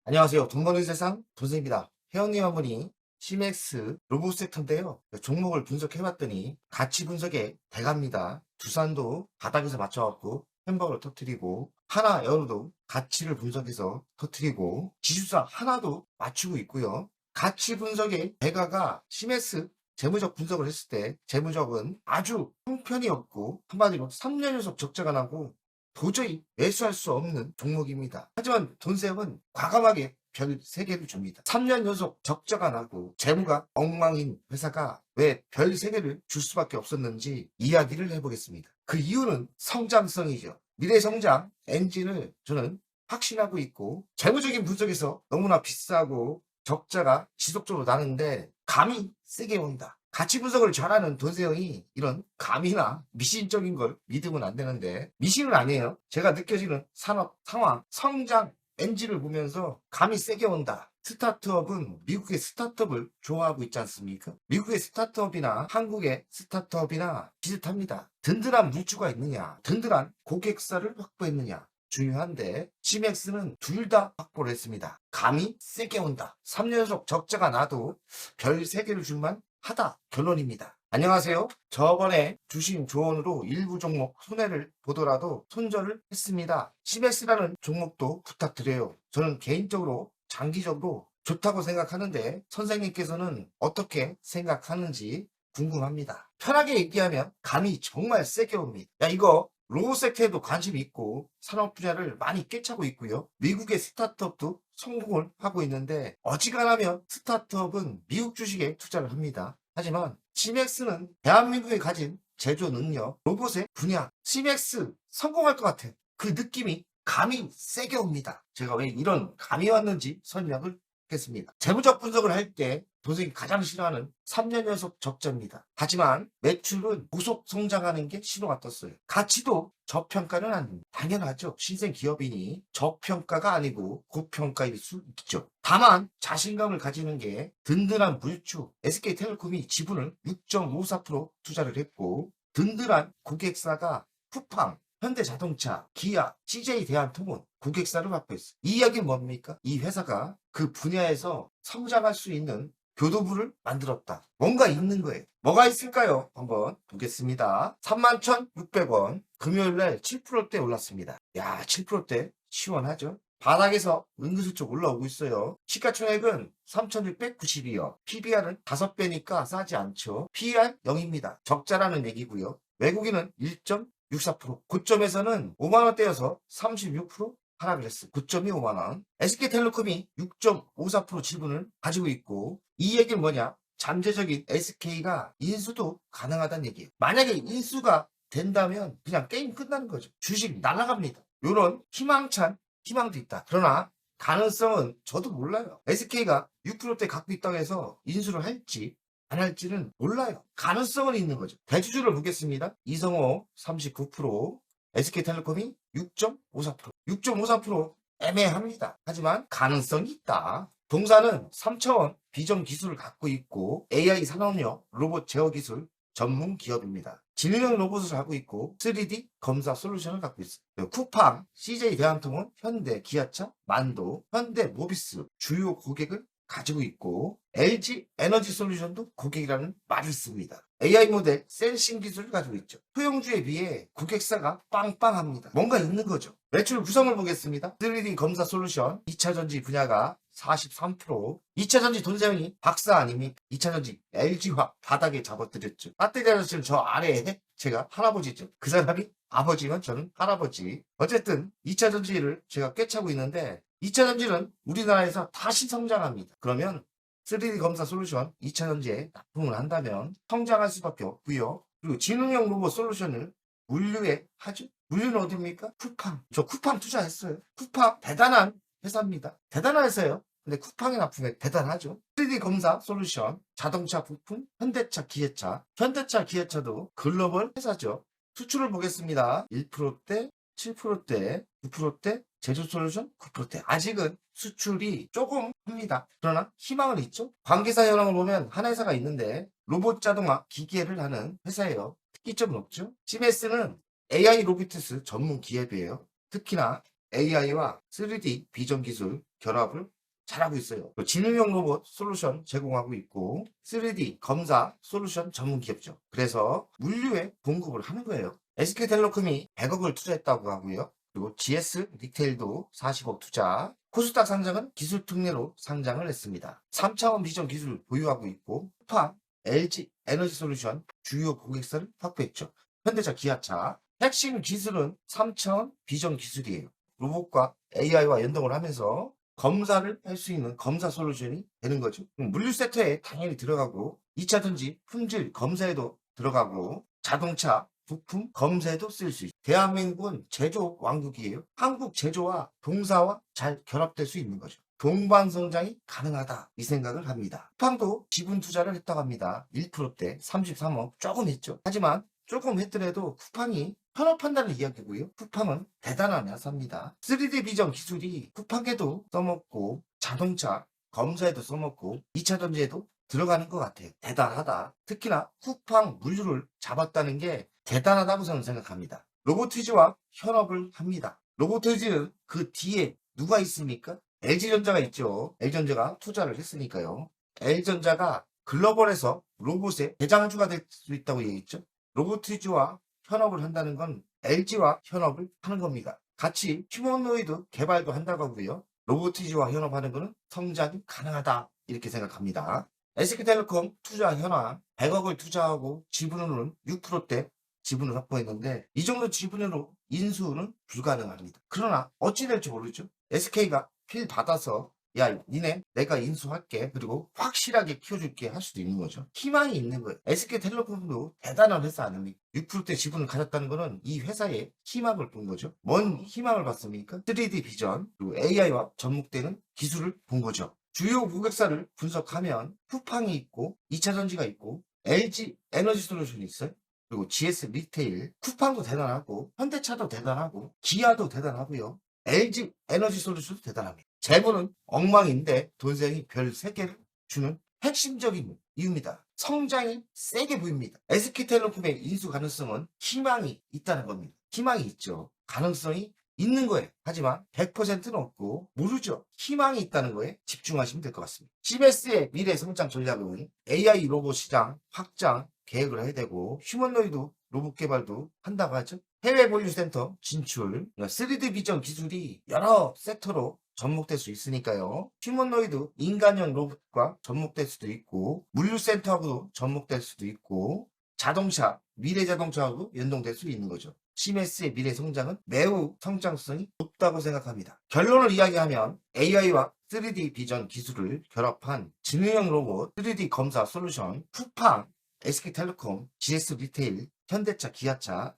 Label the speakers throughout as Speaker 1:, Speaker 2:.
Speaker 1: 안녕하세요. 돈 버는 세상 돈쌤입니다. 회원님 한 분이 시맥스 로봇 섹터인데요. 종목을 분석해봤더니 가치 분석에 대갑니다. 두산도 바닥에서 맞춰갖고 햄버거를 터트리고 하나 여로도 가치를 분석해서 터트리고 지수사 하나도 맞추고 있고요. 가치 분석의 대가가 시맥스 재무적 분석을 했을 때 재무적은 아주 형편이었고 한마디로 3년 연속 적자가 나고 도저히 매수할 수 없는 종목입니다. 하지만 돈쌤은 과감하게 별 3개를 줍니다. 3년 연속 적자가 나고 재무가 엉망인 회사가 왜 별 3개를 줄 수밖에 없었는지 이야기를 해보겠습니다. 그 이유는 성장성이죠. 미래 성장 엔진을 저는 확신하고 있고 재무적인 분석에서 너무나 비싸고 적자가 지속적으로 나는데 감이 세게 온다. 가치 분석을 잘하는 돈세형이 이런 감이나 미신적인 걸 믿으면 안 되는데 미신은 아니에요. 제가 느껴지는 산업 상황, 성장 엔진을 보면서 감이 세게 온다. 스타트업은 미국의 스타트업을 좋아하고 있지 않습니까? 미국의 스타트업이나 한국의 스타트업이나 비슷합니다. 든든한 물주가 있느냐, 든든한 고객사를 확보했느냐. 중요한데 시맥스는 둘 다 확보를 했습니다. 감이 세게 온다. 3년 연속 적자가 나도 별 3개를 줄만 하다 결론입니다. 안녕하세요. 저번에 주신 조언으로 일부 종목 손해를 보더라도 손절을 했습니다. 시맥스라는 종목도 부탁드려요. 저는 개인적으로 장기적으로 좋다고 생각하는데 선생님께서는 어떻게 생각하는지 궁금합니다. 편하게 얘기하면 감이 정말 세게 옵니다. 야 이거 로봇 섹터에도 관심이 있고 산업 분야를 많이 꿰차고 있고요. 미국의 스타트업도 성공을 하고 있는데 어지간하면 스타트업은 미국 주식에 투자를 합니다. 하지만 시맥스는 대한민국이 가진 제조 능력, 로봇의 분야, 시맥스 성공할 것 같아. 그 느낌이 감이 세게 옵니다. 제가 왜 이런 감이 왔는지 설명을 하겠습니다. 재무적 분석을 할 때 도생이 가장 싫어하는 3년 연속 적자입니다. 하지만 매출은 고속 성장하는 게 신호가 떴어요. 가치도 저평가는 아닙니다. 당연하죠. 신생 기업이니 저평가가 아니고 고평가일 수 있죠. 다만 자신감을 가지는 게 든든한 물주 SK텔레콤이 지분을 6.54% 투자를 했고 든든한 고객사가 쿠팡, 현대자동차, 기아, CJ대한통운 고객사를 확보했어요. 이 이야기는 뭡니까? 이 회사가 그 분야에서 성장할 수 있는 교도부를 만들었다. 뭔가 있는 거예요. 뭐가 있을까요? 한번 보겠습니다. 31,600원. 금요일날 7%대 올랐습니다. 야, 7%대 시원하죠? 바닥에서 은근슬쩍 올라오고 있어요. 시가총액은 3,692원. PBR은 5배니까 싸지 않죠. PER 0입니다. 적자라는 얘기고요. 외국인은 1.64%. 고점에서는 5만원대여서 36% 하락을 했어요. 9.25만원. SK텔레콤이 6.54% 지분을 가지고 있고 이 얘기는 뭐냐? 잠재적인 SK가 인수도 가능하다는 얘기예요. 만약에 인수가 된다면 그냥 게임 끝나는 거죠. 주식 날아갑니다. 이런 희망찬 희망도 있다. 그러나 가능성은 저도 몰라요. SK가 6%대 갖고 있다고 해서 인수를 할지 안 할지는 몰라요. 가능성은 있는 거죠. 대주주를 보겠습니다. 이성호 39%, SK텔레콤이 6.54%. 6.54% 애매합니다. 하지만 가능성이 있다. 동사는 3차원 비전 기술을 갖고 있고 AI 산업용 로봇 제어 기술 전문 기업입니다. 진료용 로봇을 하고 있고 3D 검사 솔루션을 갖고 있어요. 쿠팡, CJ 대한통운, 현대, 기아차, 만도, 현대 모비스 주요 고객을 가지고 있고 LG 에너지 솔루션도 고객이라는 말을 씁니다. AI 모델 센싱 기술을 가지고 있죠. 소형주에 비해 고객사가 빵빵합니다. 뭔가 있는 거죠. 매출 구성을 보겠습니다. 3D 검사 솔루션 2차전지 분야가 43%. 2차전지 돈세형이 박사 아닙니까? 2차전지 LG화 바닥에 잡아뜨렸죠. 배터리 아저씨는 저 아래에 제가 할아버지죠. 그 사람이 아버지면 저는 할아버지. 어쨌든 2차전지를 제가 꿰차고 있는데 2차전지는 우리나라에서 다시 성장합니다. 그러면 3D 검사 솔루션 2차전지에 납품을 한다면 성장할 수밖에 없고요. 그리고 지능형 로봇 솔루션을 물류에 하죠. 물류는 어디입니까? 쿠팡. 저 쿠팡 투자했어요. 쿠팡 대단한 회사입니다. 대단한 회사예요. 근데 쿠팡에 납품해 대단하죠. 3D 검사 솔루션, 자동차 부품, 현대차, 기아차. 현대차, 기아차도 글로벌 회사죠. 수출을 보겠습니다. 1%대, 7%대, 9%대, 제조 솔루션 9%대. 아직은 수출이 조금 합니다. 그러나 희망은 있죠. 관계사 현황을 보면 한 회사가 있는데 로봇 자동화 기계를 하는 회사예요. 특이점은 없죠. 시메스는 AI 로보티스 전문 기업이에요. 특히나 AI와 3D 비전 기술 결합을 잘하고 있어요. 또 지능형 로봇 솔루션 제공하고 있고 3D 검사 솔루션 전문 기업죠. 그래서 물류에 공급을 하는 거예요. SK텔레콤이 100억을 투자했다고 하고요. 그리고 GS 리테일도 40억 투자. 코스닥 상장은 기술 특례로 상장을 했습니다. 3차원 비전 기술을 보유하고 있고 쿠팡, LG 에너지 솔루션 주요 고객사를 확보했죠. 현대차, 기아차. 핵심 기술은 3차원 비전 기술이에요. 로봇과 AI와 연동을 하면서 검사를 할 수 있는 검사 솔루션이 되는 거죠. 물류 섹터에 당연히 들어가고 2차전지 품질 검사에도 들어가고 자동차 부품 검사에도 쓸 수 있어요. 대한민국은 제조 왕국이에요. 한국 제조와 동사와 잘 결합될 수 있는 거죠. 동반 성장이 가능하다 이 생각을 합니다. 쿠팡도 지분 투자를 했다고 합니다. 1%대 33억 조금 했죠. 하지만 조금 했더라도 쿠팡이 현업한다는 이야기고요. 쿠팡은 대단한 회사입니다. 3D 비전 기술이 쿠팡에도 써먹고 자동차 검사에도 써먹고 2차 전지에도 들어가는 것 같아요. 대단하다. 특히나 쿠팡 물류를 잡았다는 게 대단하다고 저는 생각합니다. 로보티즈와 현업을 합니다. 로보티즈는 그 뒤에 누가 있습니까? LG전자가 있죠. LG전자가 투자를 했으니까요. LG전자가 글로벌에서 로봇의 대장주가 될 수 있다고 얘기했죠. 로보티즈와 현업을 한다는 건 LG와 현업을 하는 겁니다. 같이 휴머노이드 개발도 한다고 하고요. 로보티즈와 현업하는 거는 성장이 가능하다 이렇게 생각합니다. SK텔레콤 투자 현황 100억을 투자하고 지분으로는 6%대 지분을 확보했는데 이 정도 지분으로 인수는 불가능합니다. 그러나 어찌 될지 모르죠. SK가 필 받아서 야 니네 내가 인수할게 그리고 확실하게 키워줄게 할 수도 있는 거죠. 희망이 있는 거예요. SK텔레콤도 대단한 회사 아닙니까? 6%대 지분을 가졌다는 거는 이 회사에 희망을 본 거죠. 뭔 희망을 봤습니까? 3D 비전 그리고 AI와 접목되는 기술을 본 거죠. 주요 고객사를 분석하면 쿠팡이 있고 2차전지가 있고 LG 에너지 솔루션이 있어요. 그리고 GS 리테일, 쿠팡도 대단하고 현대차도 대단하고 기아도 대단하고요. LG 에너지 솔루션도 대단합니다. 재무는 엉망인데 돈생이 별 3개를 주는 핵심적인 이유입니다. 성장이 세게 보입니다. SK텔레콤의 인수 가능성은 희망이 있다는 겁니다. 희망이 있죠. 가능성이 있는 거예요. 하지만 100%는 없고 모르죠. 희망이 있다는 거에 집중하시면 될 것 같습니다. CBS의 미래 성장 전략은 AI 로봇 시장 확장 계획을 해야 되고 휴머노이드 로봇 개발도 한다고 하죠. 해외 물류센터 진출, 3D 비전 기술이 여러 섹터로 접목될 수 있으니까요. 휴머노이드 인간형 로봇과 접목될 수도 있고 물류센터하고도 접목될 수도 있고 자동차, 미래 자동차하고 연동될 수 있는 거죠. 시메스의 미래 성장은 매우 성장성이 높다고 생각합니다. 결론을 이야기하면 AI와 3D 비전 기술을 결합한 지능형 로봇 3D 검사 솔루션 쿠팡, SK텔레콤, GS 리테일, 현대차, 기아차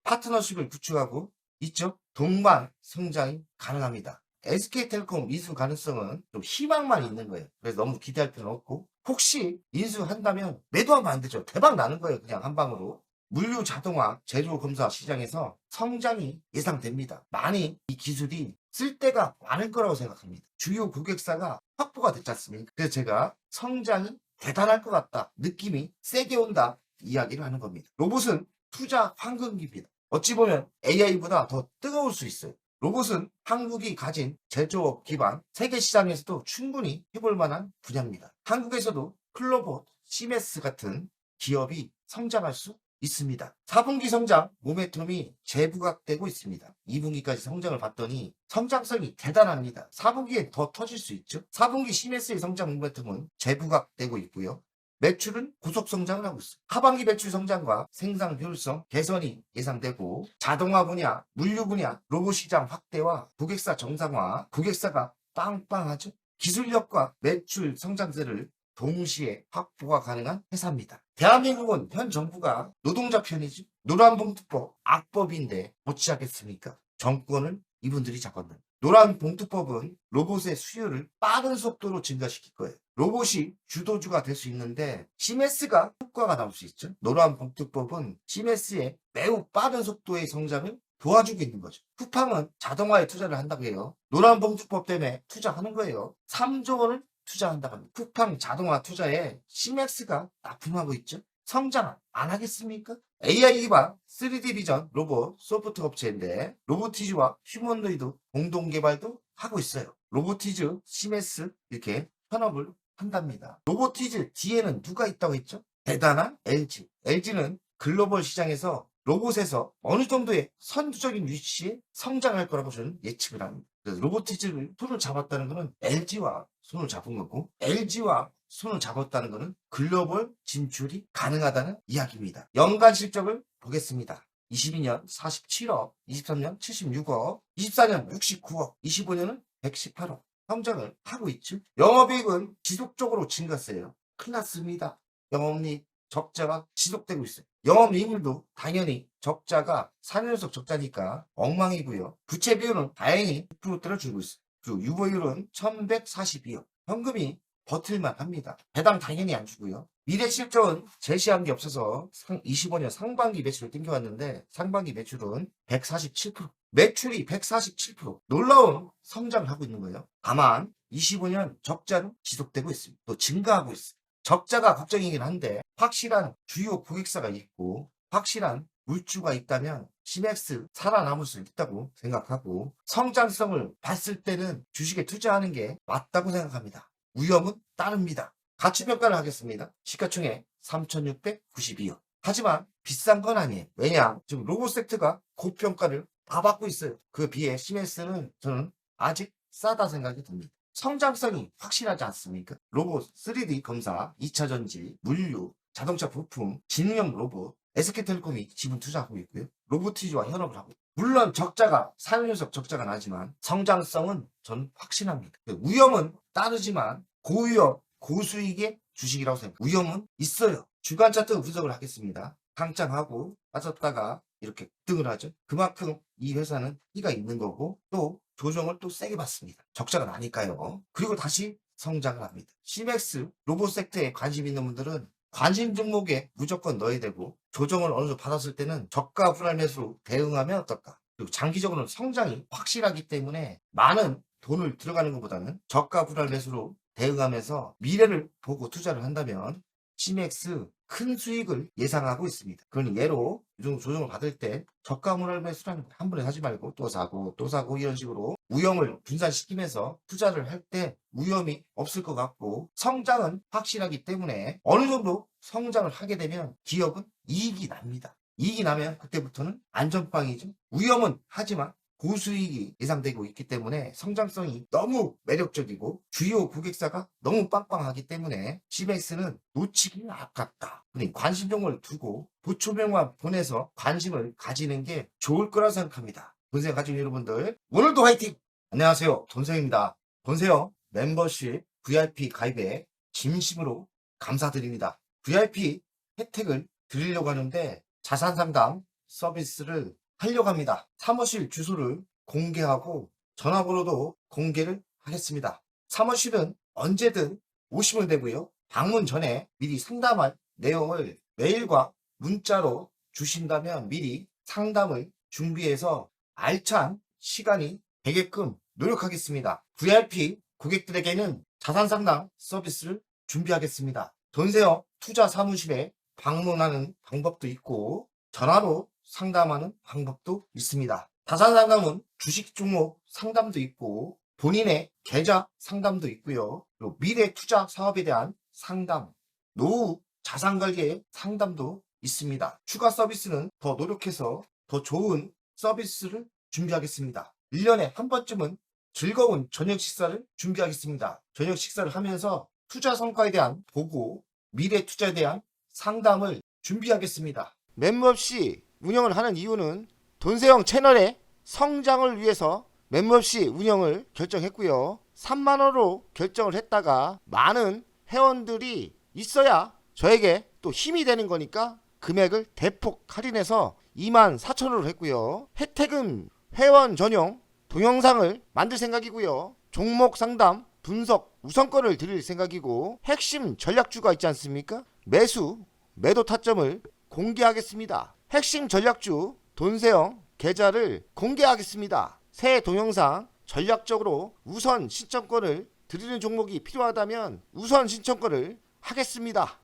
Speaker 1: 파트너십을 구축하고 있죠. 동반 성장이 가능합니다. SK텔레콤 인수 가능성은 좀 희망만 있는 거예요. 그래서 너무 기대할 필요는 없고 혹시 인수한다면 매도하면 안 되죠. 대박 나는 거예요. 그냥 한 방으로. 물류 자동화 재료 검사 시장에서 성장이 예상됩니다. 많이 이 기술이 쓸 때가 많을 거라고 생각합니다. 주요 고객사가 확보가 됐지 않습니까? 그래서 제가 성장이 대단할 것 같다. 느낌이 세게 온다. 이야기를 하는 겁니다. 로봇은 투자 황금기입니다. 어찌 보면 AI보다 더 뜨거울 수 있어요. 로봇은 한국이 가진 제조업 기반 세계 시장에서도 충분히 해볼 만한 분야입니다. 한국에서도 클로봇, 시메스 같은 기업이 성장할 수 있습니다. 4분기 성장 모멘텀이 재부각되고 있습니다. 2분기까지 성장을 봤더니 성장성이 대단합니다. 4분기에 더 터질 수 있죠. 4분기 시메스의 성장 모멘텀은 재부각되고 있고요. 매출은 고속 성장을 하고 있습니다. 하반기 매출 성장과 생산 효율성 개선이 예상되고 자동화 분야, 물류 분야, 로봇 시장 확대와 고객사 정상화, 고객사가 빵빵하죠. 기술력과 매출 성장세를 동시에 확보가 가능한 회사입니다. 대한민국은 현 정부가 노동자 편이죠. 노란봉투법 악법인데 어찌하겠습니까? 정권을 이분들이 잡았는. 노란봉투법은 로봇의 수요를 빠른 속도로 증가시킬 거예요. 로봇이 주도주가 될 수 있는데 시메스가 효과가 나올 수 있죠. 노란봉투법은 시메스의 매우 빠른 속도의 성장을 도와주고 있는 거죠. 쿠팡은 자동화에 투자를 한다고 해요. 노란봉투법 때문에 투자하는 거예요. 3조 원을 투자한다고 합니다. 쿠팡 자동화 투자에 시맥스가 납품하고 있죠. 성장 안 하겠습니까? AI 기반 3D 비전 로봇 소프트 업체인데 로보티즈와 휴머노이드 공동 개발도 하고 있어요. 로보티즈, 시메스 이렇게 현업을 한답니다. 로보티즈 뒤에는 누가 있다고 했죠? 대단한 LG. LG는 글로벌 시장에서 로봇에서 어느 정도의 선두적인 위치에 성장할 거라고 저는 예측을 합니다. 그래서 로보티즈를 손을 잡았다는 것은 LG와 손을 잡은 거고 LG와 손을 잡았다는 것은 글로벌 진출이 가능하다는 이야기입니다. 연간 실적을 보겠습니다. 22년 47억, 23년 76억, 24년 69억, 25년은 118억 성장을 하고 있죠. 영업이익은 지속적으로 증가세요. 큰일 났습니다. 영업이익 적자가 지속되고 있어요. 영업이익률도 당연히 적자가 4년 연속 적자니까 엉망이고요. 부채 비율은 다행히 6%대를 줄고 있어요. 그리고 유보율은 1142억. 현금이 버틸만 합니다. 배당 당연히 안 주고요. 미래 실적은 제시한 게 없어서 25년 상반기 매출을 땡겨왔는데 상반기 매출은 147%. 매출이 147% 놀라운 성장을 하고 있는 거예요. 다만 25년 적자는 지속되고 있습니다. 또 증가하고 있어요. 적자가 걱정이긴 한데 확실한 주요 고객사가 있고 확실한 물주가 있다면 시맥스 살아남을 수 있다고 생각하고 성장성을 봤을 때는 주식에 투자하는 게 맞다고 생각합니다. 위험은 따릅니다. 가치평가를 하겠습니다. 시가총액 3,692억. 하지만 비싼 건 아니에요. 왜냐? 지금 로봇 섹터가 고평가를 다 받고 있어요. 그 비해 시맥스는 저는 아직 싸다 생각이 듭니다. 성장성이 확실하지 않습니까? 로봇 3D 검사, 2차 전지, 물류, 자동차 부품, 진영 로봇, SK텔레콤이 지분 투자하고 있고요. 로보티즈와 현업을 하고 있고요. 물론 적자가 4년 연속 적자가 나지만 성장성은 저는 확신합니다. 위험은 따르지만 고위험, 고수익의 주식이라고 생각합니다. 위험은 있어요. 주간 차트 분석을 하겠습니다. 강장하고 빠졌다가 이렇게 급등을 하죠. 그만큼 이 회사는 희가 있는 거고 또 조정을 또 세게 받습니다. 적자가 나니까요. 그리고 다시 성장을 합니다. 시맥스 로봇 섹터에 관심 있는 분들은 관심 종목에 무조건 넣어야 되고 조정을 어느 정도 받았을 때는 저가 분할 매수로 대응하면 어떨까? 그리고 장기적으로는 성장이 확실하기 때문에 많은 돈을 들어가는 것보다는 저가 분할 매수로 대응하면서 미래를 보고 투자를 한다면 시맥스 큰 수익을 예상하고 있습니다. 그러니 예로 이 정도 조정을 받을 때 저가 분할 매수라는 한 번에 사지 말고 또 사고 또 사고 이런 식으로 위험을 분산시키면서 투자를 할 때 위험이 없을 것 같고 성장은 확실하기 때문에 어느 정도 성장을 하게 되면 기업은 이익이 납니다. 이익이 나면 그때부터는 안전빵이죠. 위험은 하지만 고수익이 예상되고 있기 때문에 성장성이 너무 매력적이고 주요 고객사가 너무 빵빵하기 때문에 시맥스는 놓치기는 아깝다. 관심 종목을 두고 보초명만 보내서 관심을 가지는 게 좋을 거라 생각합니다. 돈세영 가족 여러분들 오늘도 화이팅! 안녕하세요. 돈세영입니다. 돈세영 멤버십 VIP 가입에 진심으로 감사드립니다. VIP 혜택을 드리려고 하는데 자산상담 서비스를 하려고 합니다. 사무실 주소를 공개하고 전화번호도 공개를 하겠습니다. 사무실은 언제든 오시면 되고요. 방문 전에 미리 상담할 내용을 메일과 문자로 주신다면 미리 상담을 준비해서 알찬 시간이 되게끔 노력하겠습니다. VIP 고객들에게는 자산상담 서비스를 준비하겠습니다. 돈세영 투자사무실에 방문하는 방법도 있고 전화로 상담하는 방법도 있습니다. 자산상담은 주식 종목 상담도 있고 본인의 계좌 상담도 있고요. 그리고 미래 투자 사업에 대한 상담, 노후 자산관리의 상담도 있습니다. 추가 서비스는 더 노력해서 더 좋은 서비스를 준비하겠습니다. 1년에 한 번쯤은 즐거운 저녁 식사를 준비하겠습니다. 저녁 식사를 하면서 투자 성과에 대한 보고, 미래 투자에 대한 상담을 준비하겠습니다. 멤버십 운영을 하는 이유는 돈세영 채널의 성장을 위해서 멤버십 운영을 결정했고요. 3만원으로 결정을 했다가 많은 회원들이 있어야 저에게 또 힘이 되는 거니까 금액을 대폭 할인해서 24,000원으로 했고요. 혜택은 회원 전용 동영상을 만들 생각이고요. 종목 상담 분석 우선권을 드릴 생각이고 핵심 전략주가 있지 않습니까? 매수 매도 타점을 공개하겠습니다. 핵심 전략주 돈세영 계좌를 공개하겠습니다. 새 동영상 전략적으로 우선 신청권을 드리는 종목이 필요하다면 우선 신청권을 하겠습니다.